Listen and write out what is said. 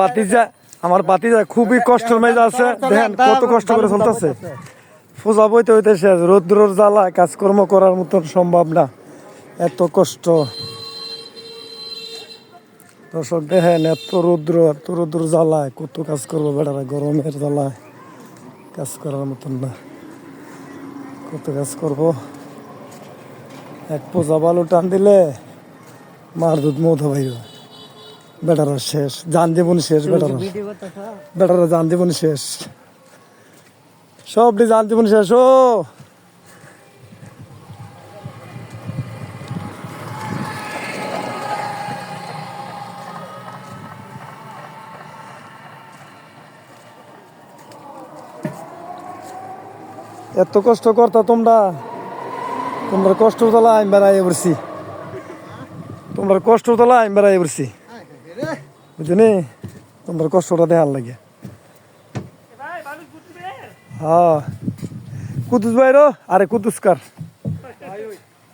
বাতিজা আমার বাতিজা খুবই কষ্টের মেজা আছে, দেখেন কত কষ্ট করে চলতেছে। পূজা বইতে হইতে শেষ, রৌদ্রর জ্বালা কাজকর্ম করার মতন সম্ভব না, এত কষ্ট। দর্শক দেখেন এত রৌদ্র জ্বালায় কত কাজ করবো বেড়ারা, গরমের জ্বালায় কাজ করার মতন না, কত কাজ করব। এক পূজা বালু টান দিলে মার দুধ মধু ভাই, বেটারা শেষ, জান জীবন শেষ, বেটারা জান জীবন শেষ, সবটি জান জীবন শেষ। ও এত কষ্ট করতা তোমরা, কষ্ট তোলা আমি বেড়াই পড়ছি, তোমরা কষ্ট তোলা আমি বেড়াই পড়ছি, বুঝলি তোমরা কষ্টটা দেখার লাগে। হ্যাঁ কুতুস ভাইরো, আরে কুতুসকার